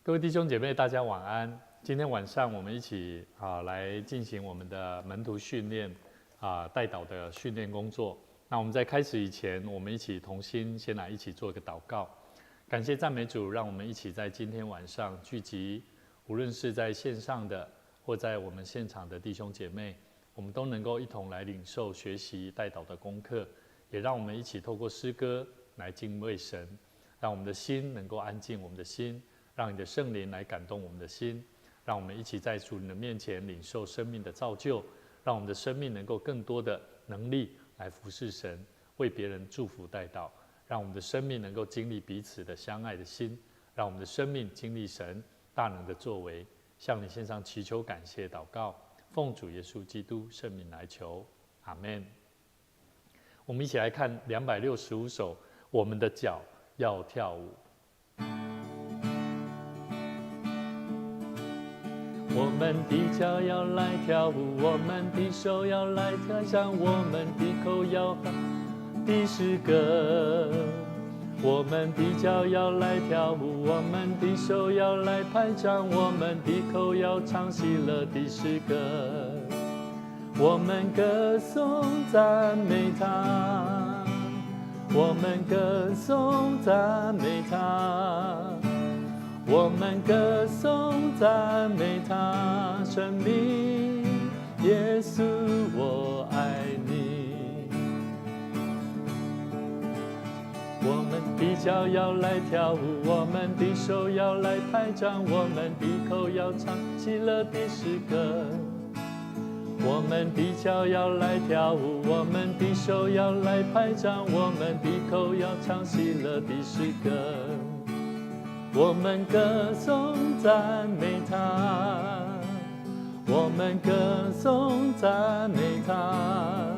各位弟兄姐妹，大家晚安。今天晚上我们一起来进行我们的门徒训练代祷的训练工作。那我们在开始以前，我们一起同心先来一起做一个祷告。感谢赞美主，让我们一起在今天晚上聚集，无论是在线上的或在我们现场的弟兄姐妹，我们都能够一同来领受学习代祷的功课，也让我们一起透过诗歌来敬畏神，让我们的心能够安静，我们的心。让你的圣灵来感动我们的心，让我们一起在主你的面前领受生命的造就，让我们的生命能够更多的能力来服侍神，为别人祝福代祷，让我们的生命能够经历彼此的相爱的心，让我们的生命经历神大能的作为。向你献上祈求感谢祷告，奉主耶稣基督圣名来求，阿们。我们一起来看265首，我们的脚要跳舞。我们的脚要来跳舞，我们的手要来跳上，我们的口要的诗歌。我们的脚要来跳舞，我们的手要来拍掌，我们的口要唱喜乐的诗歌。我们歌颂赞美他，我们歌颂赞美他。我们歌颂赞美他，生命，耶稣我爱你。我们的脚要来跳舞，我们的手要来拍掌，我们的口要唱喜乐的诗歌。我们的脚要来跳舞，我们的手要来拍掌，我们的口要唱喜乐的诗歌。我们歌颂赞美他，我们歌颂赞美他，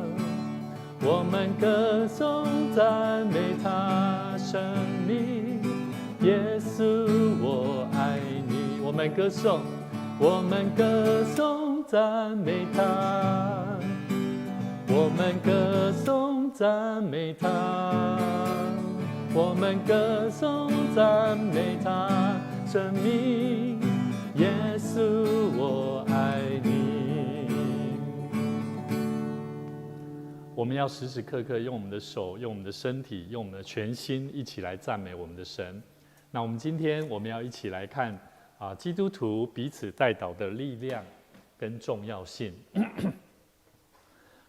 我们歌颂赞美他，生命，耶稣我爱你。我们歌颂，我们歌颂赞美他，我们歌颂赞美他。我们歌颂赞美他，生命，耶稣我爱你。我们要时时刻刻用我们的手，用我们的身体，用我们的全心，一起来赞美我们的神。那我们今天我们要一起来看基督徒彼此代祷的力量跟重要性。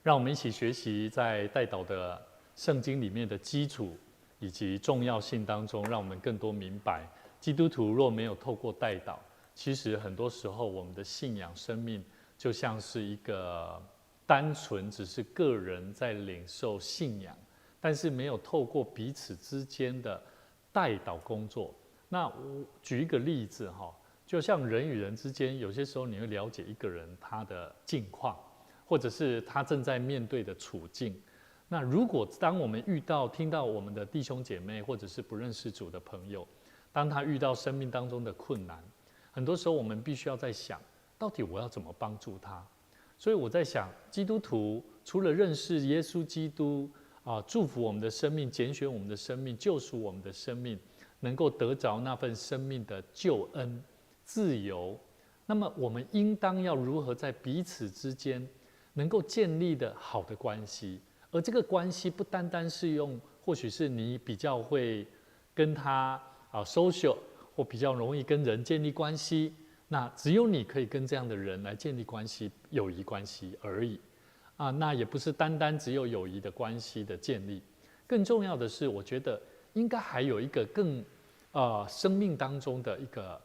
让我们一起学习在代祷的圣经里面的基础以及重要性当中，让我们更多明白，基督徒若没有透过代祷，其实很多时候我们的信仰生命就像是一个单纯只是个人在领受信仰，但是没有透过彼此之间的代祷工作。那我举一个例子就像人与人之间，有些时候你会了解一个人他的境况，或者是他正在面对的处境。那如果当我们听到我们的弟兄姐妹或者是不认识主的朋友，当他遇到生命当中的困难，很多时候我们必须要在想，到底我要怎么帮助他？所以我在想，基督徒除了认识耶稣基督祝福我们的生命，拣选我们的生命，救赎我们的生命，能够得着那份生命的救恩、自由，那么我们应当要如何在彼此之间能够建立的好的关系？而这个关系不单单是用，或许是你比较会跟他social， 或比较容易跟人建立关系，那只有你可以跟这样的人来建立关系，友谊关系而已那也不是单单只有友谊的关系的建立，更重要的是，我觉得应该还有一个更生命当中的一个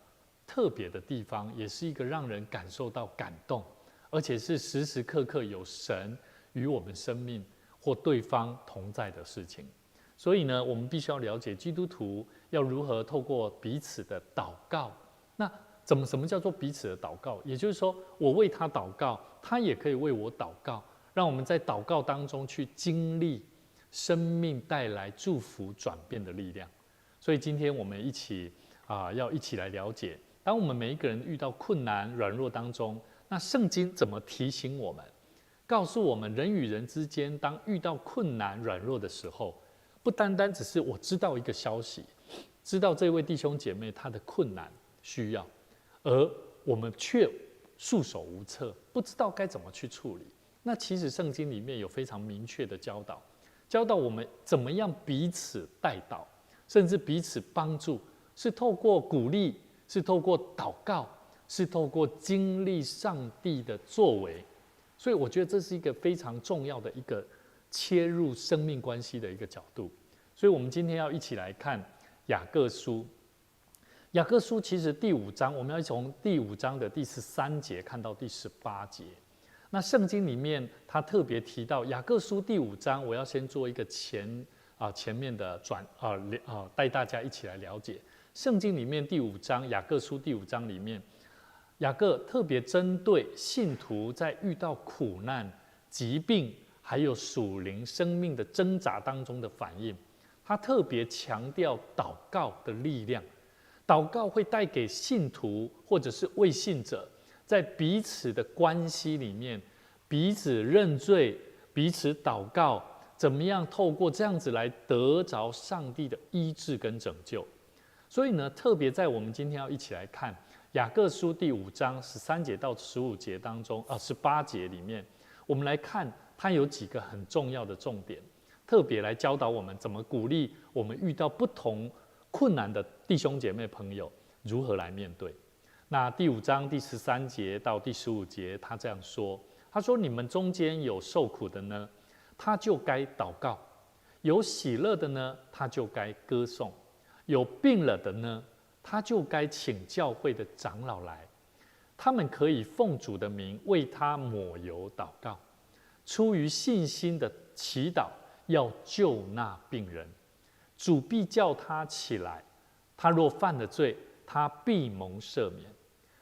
特别的地方，也是一个让人感受到感动，而且是时时刻刻有神与我们生命或对方同在的事情。所以呢，我们必须要了解基督徒要如何透过彼此的祷告。那什么叫做彼此的祷告？也就是说，我为他祷告，他也可以为我祷告，让我们在祷告当中去经历生命带来祝福转变的力量。所以今天我们要一起来了解，当我们每一个人遇到困难软弱当中，那圣经怎么提醒我们，告诉我们人与人之间当遇到困难软弱的时候，不单单只是我知道一个消息，知道这位弟兄姐妹他的困难，需要，而我们却束手无策，不知道该怎么去处理。那其实圣经里面有非常明确的教导，教导我们怎么样彼此代祷，甚至彼此帮助，是透过鼓励，是透过祷告，是透过经历上帝的作为。所以我觉得这是一个非常重要的一个切入生命关系的一个角度。所以我们今天要一起来看雅各书。雅各书其实第5章，我们要从第5章的第13节看到第18节。那圣经里面他特别提到雅各书第5章，我要先做一个前面的带大家一起来了解。圣经里面第5章，雅各书第5章里面，雅各特别针对信徒在遇到苦难、疾病，还有属灵生命的挣扎当中的反应，他特别强调祷告的力量。祷告会带给信徒或者是未信者，在彼此的关系里面，彼此认罪，彼此祷告，怎么样透过这样子来得着上帝的医治跟拯救。所以呢，特别在我们今天要一起来看雅各书第5章13节到15节当中，18节里面，我们来看它有几个很重要的重点，特别来教导我们怎么鼓励我们遇到不同困难的弟兄姐妹朋友如何来面对。那第5章第13节到第15节，他这样说：他说，你们中间有受苦的呢，他就该祷告；有喜乐的呢，他就该歌颂；有病了的呢，他就该请教会的长老来，他们可以奉主的名为他抹油祷告，出于信心的祈祷，要救那病人。主必叫他起来，他若犯了罪，他必蒙赦免。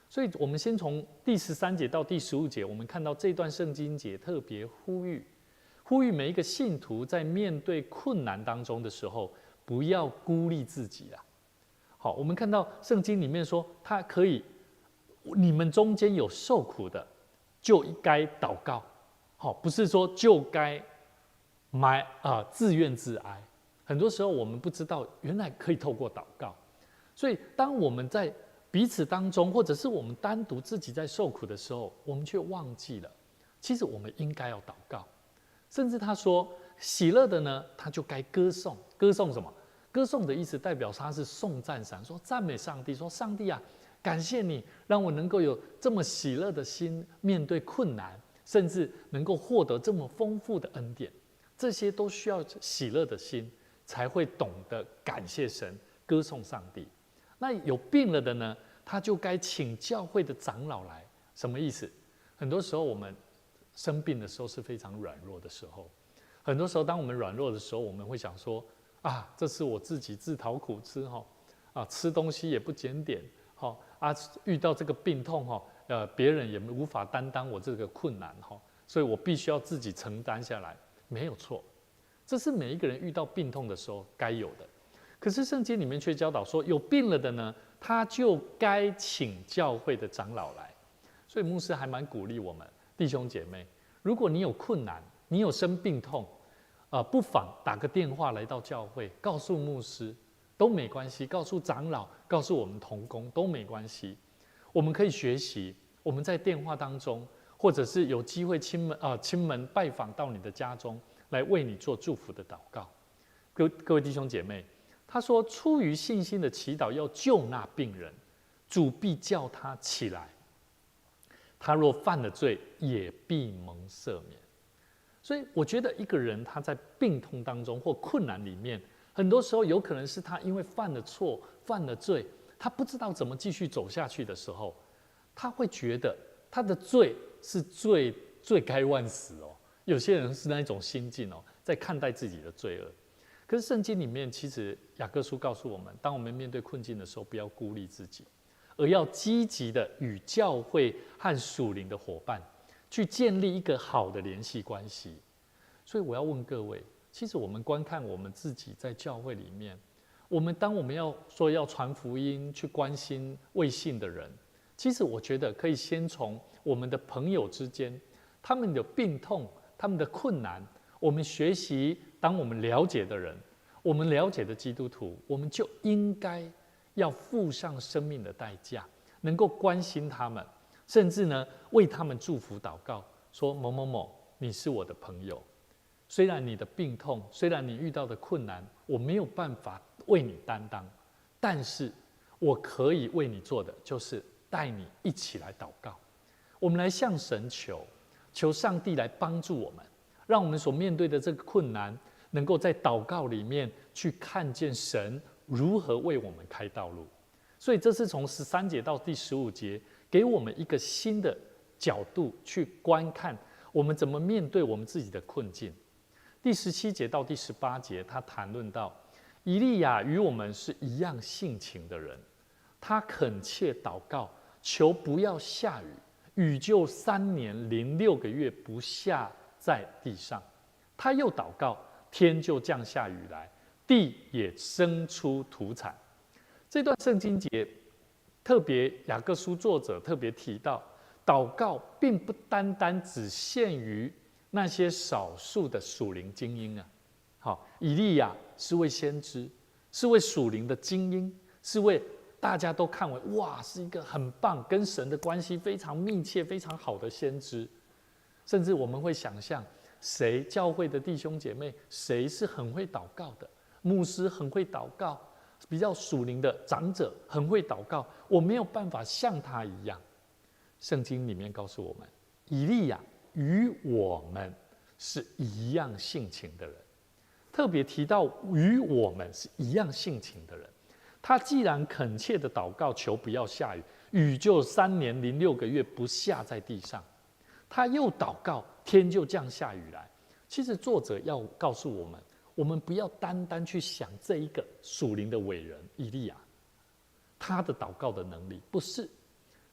所以我们先从第13节到第15节，我们看到这段圣经节特别呼吁每一个信徒在面对困难当中的时候，不要孤立自己啊。好，我们看到圣经里面说，他可以，你们中间有受苦的，就该祷告。好，不是说就该自怨自哀。很多时候我们不知道，原来可以透过祷告。所以当我们在彼此当中，或者是我们单独自己在受苦的时候，我们却忘记了，其实我们应该要祷告。甚至他说，喜乐的呢，他就该歌颂。歌颂什么？歌颂的意思代表他是颂赞神，说赞美上帝，说上帝啊，感谢你让我能够有这么喜乐的心面对困难，甚至能够获得这么丰富的恩典。这些都需要喜乐的心，才会懂得感谢神，歌颂上帝。那有病了的呢，他就该请教会的长老来。什么意思？很多时候我们生病的时候是非常软弱的时候，很多时候当我们软弱的时候，我们会想说啊，这是我自己自讨苦吃吃东西也不检点遇到这个病痛别人也无法担当我这个困难所以我必须要自己承担下来。没有错，这是每一个人遇到病痛的时候该有的。可是圣经里面却教导说，有病了的呢，他就该请教会的长老来。所以牧师还蛮鼓励我们弟兄姐妹，如果你有困难，你有生病痛不妨打个电话来到教会，告诉牧师都没关系，告诉长老，告诉我们同工都没关系。我们可以学习，我们在电话当中，或者是有机会亲门拜访到你的家中，来为你做祝福的祷告。各位弟兄姐妹，他说，出于信心的祈祷要救那病人，主必叫他起来，他若犯了罪，也必蒙赦免。所以我觉得一个人他在病痛当中或困难里面，很多时候有可能是他因为犯了错、犯了罪，他不知道怎么继续走下去的时候，他会觉得他的罪是罪该万死有些人是那一种心境在看待自己的罪恶。可是圣经里面其实雅各书告诉我们，当我们面对困境的时候，不要孤立自己，而要积极的与教会和属灵的伙伴去建立一个好的联系关系。所以我要问各位，其实我们观看我们自己在教会里面，当我们要说要传福音，去关心未信的人，其实我觉得可以先从我们的朋友之间，他们的病痛、他们的困难，我们学习，当我们了解的人，我们了解的基督徒，我们就应该要付上生命的代价，能够关心他们，甚至呢为他们祝福祷告，说某某某，你是我的朋友，虽然你的病痛，虽然你遇到的困难，我没有办法为你担当，但是我可以为你做的就是带你一起来祷告。我们来向神求上帝来帮助我们，让我们所面对的这个困难，能够在祷告里面去看见神如何为我们开道路。所以这是从13节到第15节，给我们一个新的角度去观看我们怎么面对我们自己的困境。第17节到第18节，他谈论到以利亚与我们是一样性情的人，他恳切祷告，求不要下雨，雨就3年零6个月不下在地上。他又祷告，天就降下雨来，地也生出土产。这段圣经节特别雅各书作者特别提到，祷告并不单单只限于那些少数的属灵精英啊。好，以利亚是位先知，是位属灵的精英，是位大家都看为哇是一个很棒，跟神的关系非常密切、非常好的先知。甚至我们会想象，谁教会的弟兄姐妹，谁是很会祷告的？牧师很会祷告，比较属灵的长者很会祷告，我没有办法像他一样。圣经里面告诉我们，以利亚与我们是一样性情的人，特别提到与我们是一样性情的人。他既然恳切的祷告，求不要下雨，雨就3年零6个月不下在地上。他又祷告，天就降下雨来。其实作者要告诉我们，我们不要单单去想这一个属灵的伟人以利亚，他的祷告的能力，不是，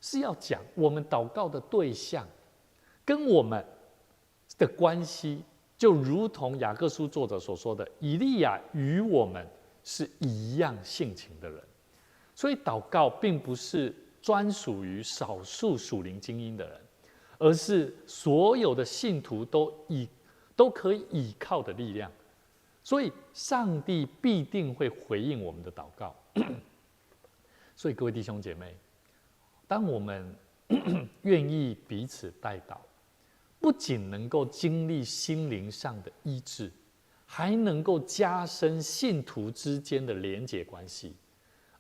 是要讲我们祷告的对象跟我们的关系，就如同雅各书作者所说的，以利亚与我们是一样性情的人。所以祷告并不是专属于少数属灵精英的人，而是所有的信徒都可以依靠的力量。所以上帝必定会回应我们的祷告。所以各位弟兄姐妹，当我们愿意彼此代祷，不仅能够经历心灵上的医治，还能够加深信徒之间的连结关系，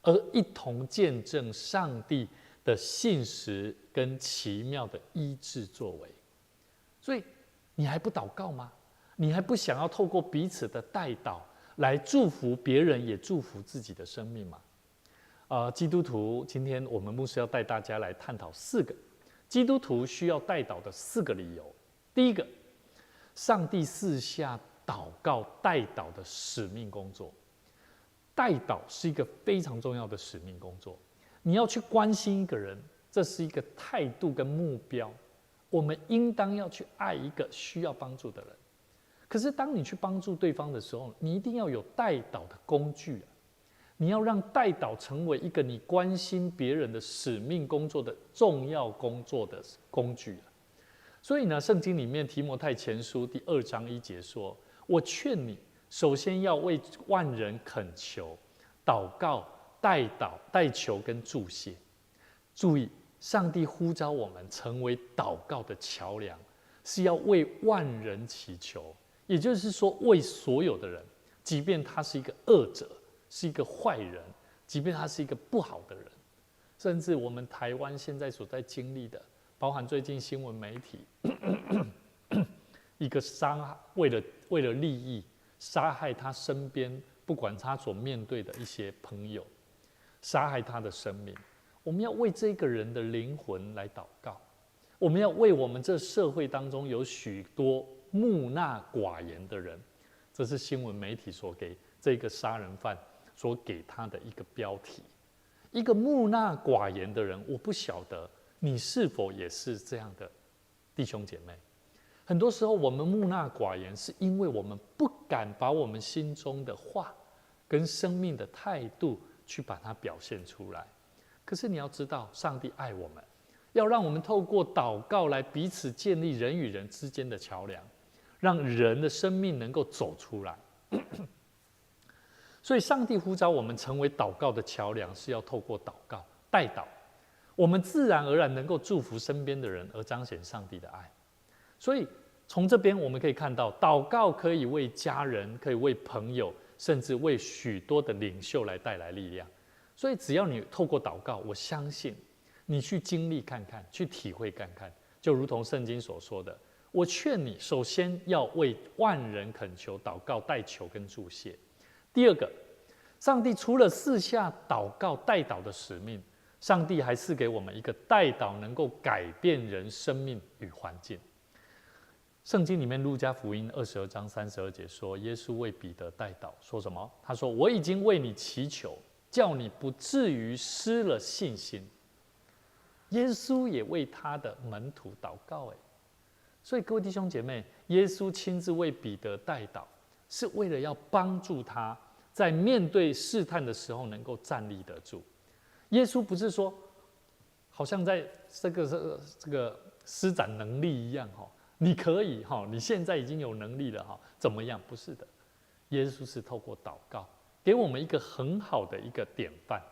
而一同见证上帝的信实跟奇妙的医治作为。所以你还不祷告吗？你还不想要透过彼此的代祷来祝福别人，也祝福自己的生命吗？基督徒，今天我们牧师要带大家来探讨4个基督徒需要代祷的4个理由。第一个，上帝赐下祷告代祷的使命工作。代祷是一个非常重要的使命工作，你要去关心一个人，这是一个态度跟目标。我们应当要去爱一个需要帮助的人。可是当你去帮助对方的时候，你一定要有代祷的工具啊！你要让代祷成为一个你关心别人的使命工作的重要工作的工具啊！所以呢，圣经里面提摩太前书第2章1节说：“我劝你，首先要为万人恳求、祷告、代祷、代求跟祝谢。”注意，上帝呼召我们成为祷告的桥梁，是要为万人祈求。也就是说，为所有的人，即便他是一个恶者，是一个坏人，即便他是一个不好的人，甚至我们台湾现在所在经历的，包含最近新闻媒体一个为了利益杀害他身边不管他所面对的一些朋友，杀害他的生命。我们要为这个人的灵魂来祷告，我们要为我们这社会当中有许多木讷寡言的人，这是新闻媒体所给这个杀人犯所给他的一个标题。一个木讷寡言的人，我不晓得你是否也是这样的弟兄姐妹。很多时候我们木讷寡言，是因为我们不敢把我们心中的话跟生命的态度去把它表现出来。可是你要知道，上帝爱我们，要让我们透过祷告来彼此建立人与人之间的桥梁，让人的生命能够走出来。所以上帝呼召我们成为祷告的桥梁，是要透过祷告代祷，我们自然而然能够祝福身边的人，而彰显上帝的爱。所以从这边我们可以看到，祷告可以为家人，可以为朋友，甚至为许多的领袖来带来力量。所以只要你透过祷告，我相信你去经历看看，去体会看看，就如同圣经所说的，我劝你首先要为万人恳求、祷告、代求跟祝谢。第二个，上帝除了赐下祷告代祷的使命，上帝还赐给我们一个代祷能够改变人生命与环境。圣经里面路加福音22章32节说，耶稣为彼得代祷，说什么？他说：“我已经为你祈求，叫你不至于失了信心。”耶稣也为他的门徒祷告。所以各位弟兄姐妹，耶稣亲自为彼得代祷，是为了要帮助他在面对试探的时候能够站立得住。耶稣不是说好像在这个施展能力一样，你可以，你现在已经有能力了，怎么样？不是的，耶稣是透过祷告给我们一个很好的一个典范，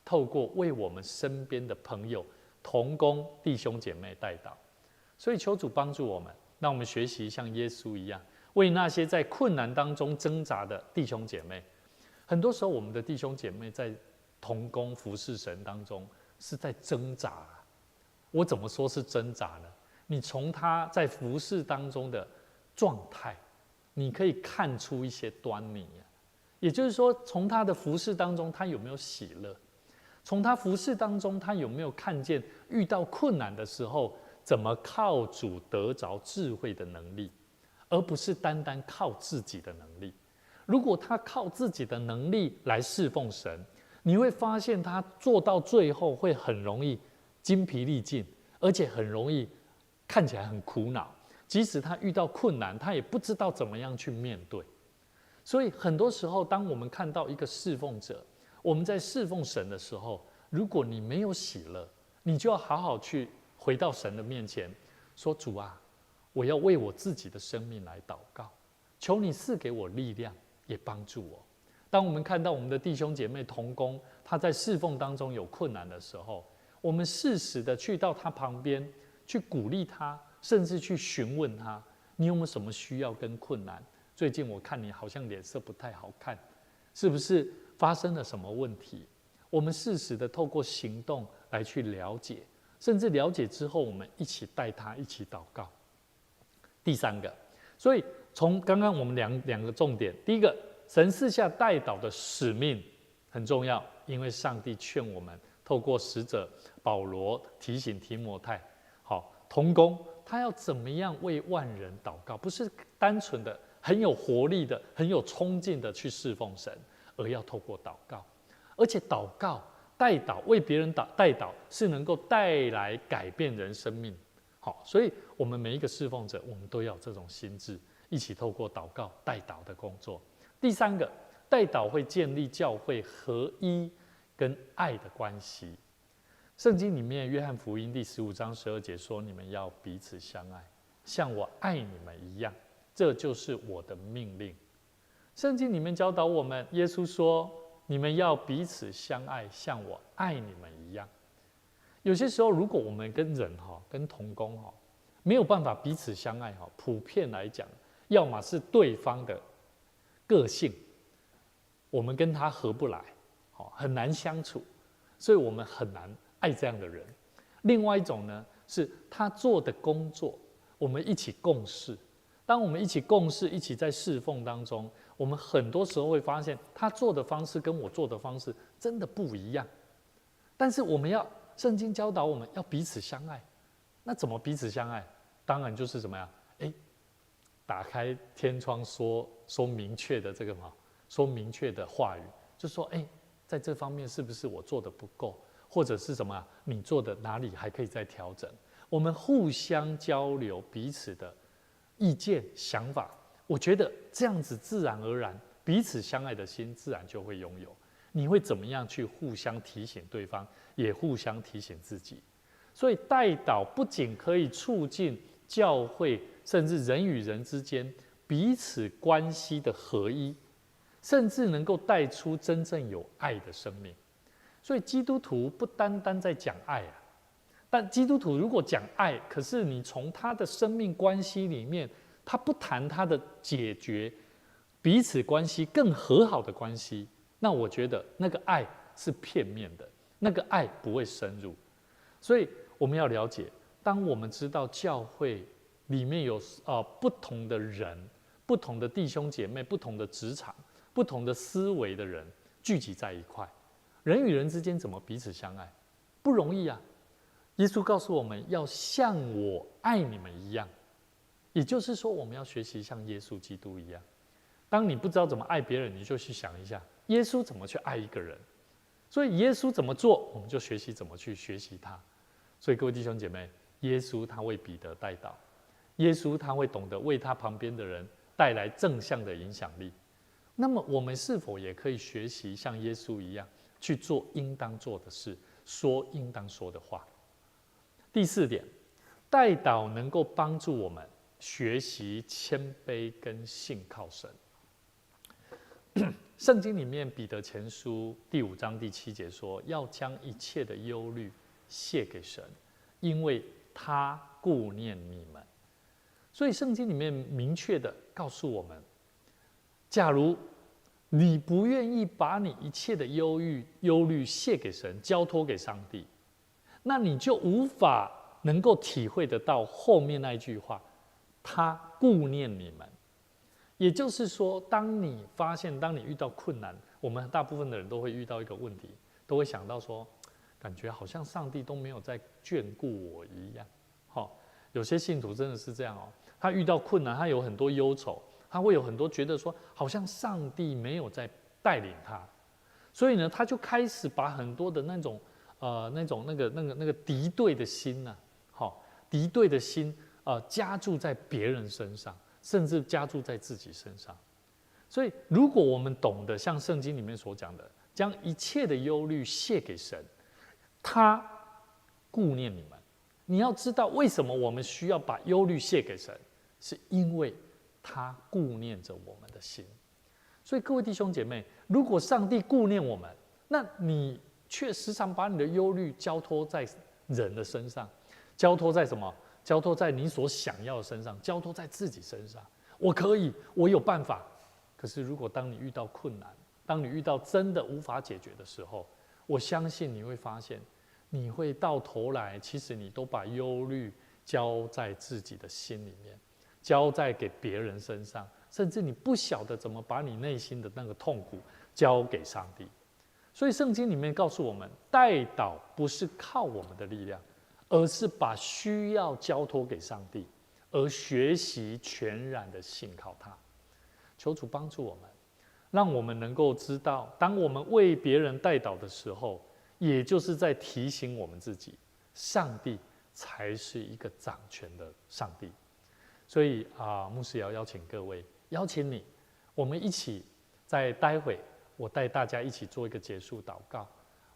透过为我们身边的朋友、同工、弟兄姐妹代祷。所以求主帮助我们，让我们学习像耶稣一样，为那些在困难当中挣扎的弟兄姐妹。很多时候我们的弟兄姐妹在同工服侍神当中是在挣扎。我怎么说是挣扎呢？你从他在服侍当中的状态，你可以看出一些端倪。也就是说，从他的服侍当中，他有没有喜乐？从他服侍当中，他有没有看见遇到困难的时候，怎么靠主得着智慧的能力，而不是单单靠自己的能力。如果他靠自己的能力来侍奉神，你会发现他做到最后会很容易精疲力尽，而且很容易看起来很苦恼。即使他遇到困难，他也不知道怎么样去面对。所以很多时候，当我们看到一个侍奉者，我们在侍奉神的时候，如果你没有喜乐，你就要好好去回到神的面前，说：“主啊，我要为我自己的生命来祷告，求你赐给我力量，也帮助我。”当我们看到我们的弟兄姐妹同工，他在侍奉当中有困难的时候，我们适时的去到他旁边，去鼓励他，甚至去询问他：“你有没有什么需要跟困难？最近我看你好像脸色不太好看，是不是发生了什么问题？”我们适时的透过行动来去了解，甚至了解之后，我们一起带他一起祷告。第三个，所以从刚刚我们两个重点，第一个，神赐下代祷的使命很重要，因为上帝劝我们透过使者保罗提醒提摩太，同工他要怎么样为万人祷告，不是单纯的很有活力的、很有冲劲的去侍奉神，而要透过祷告，而且祷告、代祷、为别人代祷是能够带来改变人生命。所以我们每一个侍奉者，我们都要有这种心志，一起透过祷告、代祷的工作。第三个，代祷会建立教会合一跟爱的关系。圣经里面约翰福音第15章12节说：“你们要彼此相爱，像我爱你们一样，这就是我的命令。”圣经里面教导我们，耶稣说：“你们要彼此相爱，像我爱你们一样。”有些时候，如果我们跟人跟同工没有办法彼此相爱，普遍来讲，要么是对方的个性，我们跟他合不来，很难相处，所以我们很难爱这样的人。另外一种呢，是他做的工作，我们一起共事。当我们一起共事，一起在侍奉当中，我们很多时候会发现，他做的方式跟我做的方式真的不一样。但是圣经教导我们要彼此相爱，那怎么彼此相爱？当然就是怎么样？打开天窗说明确的说明确的话语，就说在这方面是不是我做的不够，或者是什么你做的哪里还可以再调整？我们互相交流彼此的意见想法，我觉得这样子自然而然，彼此相爱的心自然就会拥有。你会怎么样去互相提醒对方，也互相提醒自己？所以代祷不仅可以促进教会，甚至人与人之间彼此关系的合一，甚至能够带出真正有爱的生命。所以基督徒不单单在讲爱啊，但基督徒如果讲爱，可是你从他的生命关系里面，他不谈他的解决彼此关系更和好的关系，那我觉得那个爱是片面的，那个爱不会深入。所以我们要了解，当我们知道教会里面有不同的人、不同的弟兄姐妹、不同的职场、不同的思维的人聚集在一块，人与人之间怎么彼此相爱？不容易啊！耶稣告诉我们要像我爱你们一样，也就是说，我们要学习像耶稣基督一样。当你不知道怎么爱别人，你就去想一下，耶稣怎么去爱一个人。所以耶稣怎么做，我们就学习怎么去学习他。所以各位弟兄姐妹，耶稣他为彼得代祷，耶稣他会懂得为他旁边的人带来正向的影响力。那么我们是否也可以学习像耶稣一样，去做应当做的事，说应当说的话？第4点，代祷能够帮助我们学习谦卑跟信靠神。圣经里面彼得前书第5章第7节说，要将一切的忧虑卸给神，因为他顾念你们。所以圣经里面明确的告诉我们，假如你不愿意把你一切的忧虑卸给神，交托给上帝，那你就无法能够体会得到后面那一句话，他顾念你们。也就是说，当你发现，当你遇到困难，我们大部分的人都会遇到一个问题，都会想到说，感觉好像上帝都没有在眷顾我一样。有些信徒真的是这样哦，他遇到困难，他有很多忧愁，他会有很多觉得说，好像上帝没有在带领他，所以呢，他就开始把很多的那种敌对的心呐，敌对的心加注在别人身上。甚至加注在自己身上。所以如果我们懂得像圣经里面所讲的，将一切的忧虑卸给神，他顾念你们。你要知道为什么我们需要把忧虑卸给神，是因为他顾念着我们的心。所以各位弟兄姐妹，如果上帝顾念我们，那你却时常把你的忧虑交托在人的身上，交托在什么？交托在你所想要的身上，交托在自己身上。我可以，我有办法。可是如果当你遇到困难，当你遇到真的无法解决的时候，我相信你会发现，你会到头来，其实你都把忧虑交在自己的心里面，交在给别人身上，甚至你不晓得怎么把你内心的那个痛苦交给上帝。所以圣经里面告诉我们，代祷不是靠我们的力量，而是把需要交托给上帝，而学习全然的信靠他。求主帮助我们，让我们能够知道，当我们为别人代祷的时候，也就是在提醒我们自己，上帝才是一个掌权的上帝。所以牧师也要邀请各位，邀请你，我们一起在待会，我带大家一起做一个结束祷告。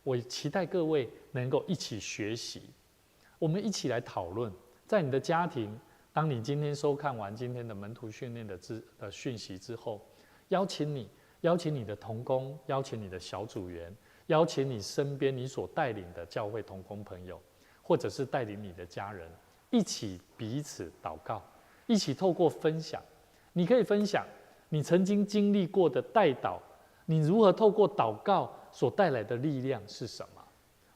我期待各位能够一起学习。我们一起来讨论，在你的家庭，当你今天收看完今天的门徒训练的讯息之后，邀请你的同工，邀请你的小组员，邀请你身边你所带领的教会同工朋友，或者是带领你的家人，一起彼此祷告，一起透过分享。你可以分享你曾经经历过的代祷，你如何透过祷告所带来的力量是什么？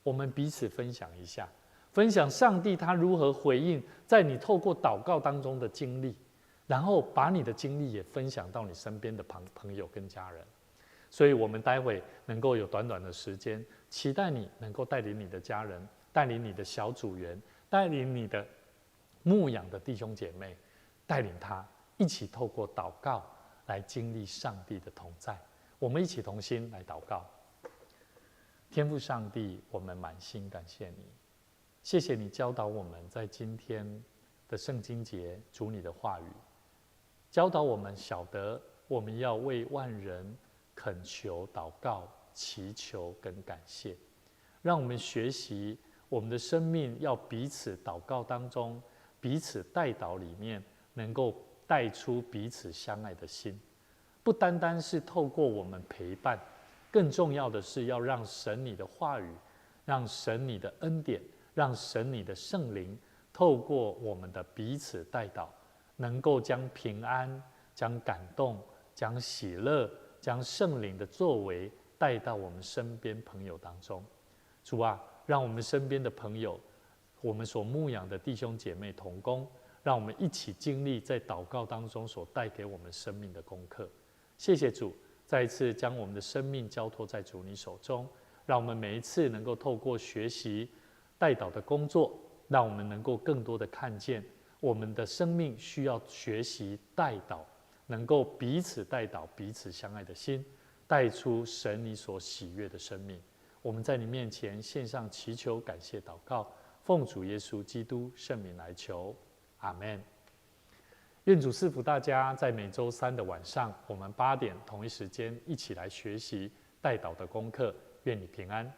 我们彼此分享一下。分享上帝他如何回应在你透过祷告当中的经历，然后把你的经历也分享到你身边的朋友跟家人。所以我们待会能够有短短的时间，期待你能够带领你的家人，带领你的小组员，带领你的牧养的弟兄姐妹，带领他一起透过祷告来经历上帝的同在。我们一起同心来祷告。天父上帝，我们满心感谢你，谢谢你教导我们在今天的圣经节主你的话语，教导我们晓得我们要为万人恳求、祷告、祈求跟感谢，让我们学习我们的生命要彼此祷告当中，彼此代祷里面能够带出彼此相爱的心，不单单是透过我们陪伴，更重要的是要让神你的话语，让神你的恩典，让神你的圣灵，透过我们的彼此代祷，能够将平安、将感动、将喜乐、将圣灵的作为带到我们身边朋友当中。主啊，让我们身边的朋友，我们所牧养的弟兄姐妹同工，让我们一起经历在祷告当中所带给我们生命的功课。谢谢主，再一次将我们的生命交托在主你手中，让我们每一次能够透过学习代祷的工作，让我们能够更多的看见我们的生命需要学习代祷，能够彼此代祷、彼此相爱的心，带出神你所喜悦的生命。我们在你面前献上祈求、感谢、祷告，奉主耶稣基督圣名来求，阿们。愿主赐福大家，在每周三的晚上，我们8点同一时间一起来学习代祷的功课。愿你平安。